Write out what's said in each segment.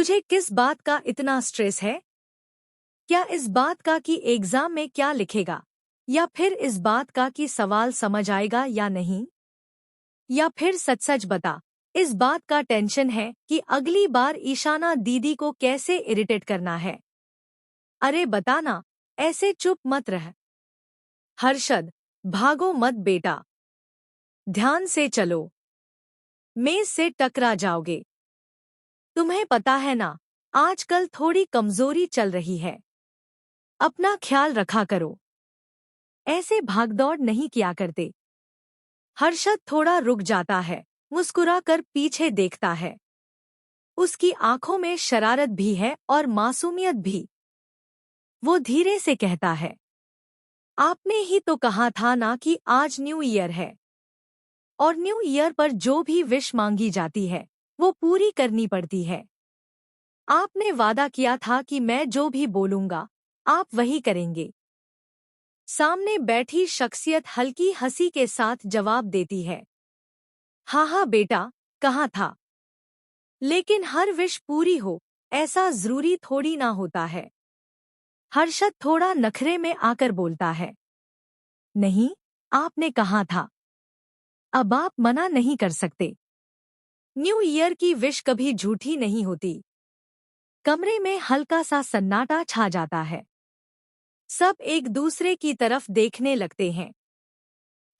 तुझे किस बात का इतना स्ट्रेस है? क्या इस बात का कि एग्जाम में क्या लिखेगा, या फिर इस बात का कि सवाल समझ आएगा या नहीं? या फिर सच सच बता, इस बात का टेंशन है कि अगली बार ईशाना दीदी को कैसे इरिटेट करना है? अरे बता ना, ऐसे चुप मत रह। हर्षद, भागो मत बेटा, ध्यान से चलो, मेज से टकरा जाओगे। तुम्हें पता है ना, आजकल थोड़ी कमजोरी चल रही है। अपना ख्याल रखा करो, ऐसे भागदौड़ नहीं किया करते। हर्षद थोड़ा रुक जाता है, मुस्कुराकर पीछे देखता है। उसकी आंखों में शरारत भी है और मासूमियत भी। वो धीरे से कहता है, आपने ही तो कहा था ना कि आज न्यू ईयर है, और न्यू ईयर पर जो भी विश मांगी जाती है वो पूरी करनी पड़ती है। आपने वादा किया था कि मैं जो भी बोलूंगा आप वही करेंगे। सामने बैठी शख्सियत हल्की हंसी के साथ जवाब देती है, हाँ हाँ बेटा, कहा था। लेकिन हर विश पूरी हो ऐसा जरूरी थोड़ी ना होता है। हर्षद थोड़ा नखरे में आकर बोलता है, नहीं, आपने कहा था, अब आप मना नहीं कर सकते। न्यू ईयर की विश कभी झूठी नहीं होती। कमरे में हल्का सा सन्नाटा छा जाता है। सब एक दूसरे की तरफ देखने लगते हैं।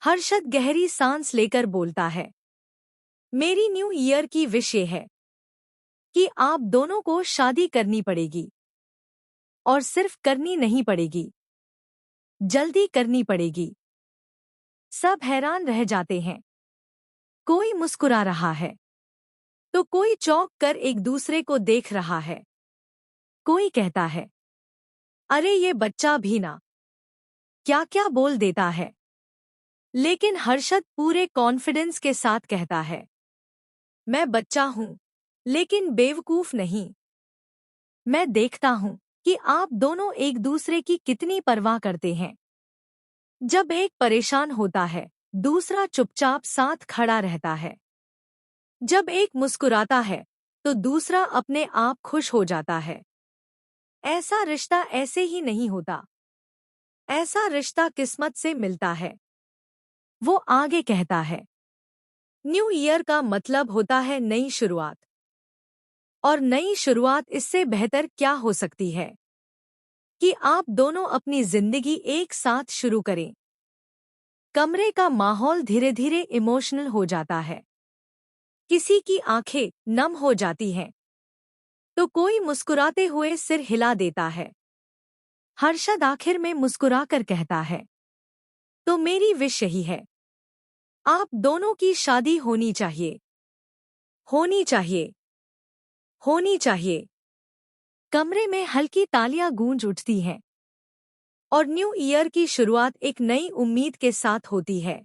हर्षद गहरी सांस लेकर बोलता है, मेरी न्यू ईयर की विश ये है कि आप दोनों को शादी करनी पड़ेगी, और सिर्फ करनी नहीं पड़ेगी, जल्दी करनी पड़ेगी। सब हैरान रह जाते हैं। कोई मुस्कुरा रहा है, तो कोई चौंक कर एक दूसरे को देख रहा है। कोई कहता है, अरे ये बच्चा भी ना क्या क्या बोल देता है। लेकिन हर्षद पूरे कॉन्फिडेंस के साथ कहता है, मैं बच्चा हूं, लेकिन बेवकूफ नहीं। मैं देखता हूं कि आप दोनों एक दूसरे की कितनी परवाह करते हैं। जब एक परेशान होता है, दूसरा चुपचाप साथ खड़ा रहता है। जब एक मुस्कुराता है, तो दूसरा अपने आप खुश हो जाता है। ऐसा रिश्ता ऐसे ही नहीं होता। ऐसा रिश्ता किस्मत से मिलता है। वो आगे कहता है, न्यू ईयर का मतलब होता है नई शुरुआत। और नई शुरुआत इससे बेहतर क्या हो सकती है कि आप दोनों अपनी जिंदगी एक साथ शुरू करें। कमरे का माहौल धीरे धीरे इमोशनल हो जाता है। किसी की आंखें नम हो जाती हैं, तो कोई मुस्कुराते हुए सिर हिला देता है। हर्षद आखिर में मुस्कुराकर कहता है, तो मेरी विश यही है, आप दोनों की शादी होनी चाहिए, होनी चाहिए, होनी चाहिए। कमरे में हल्की तालियां गूंज उठती हैं, और न्यू ईयर की शुरुआत एक नई उम्मीद के साथ होती है।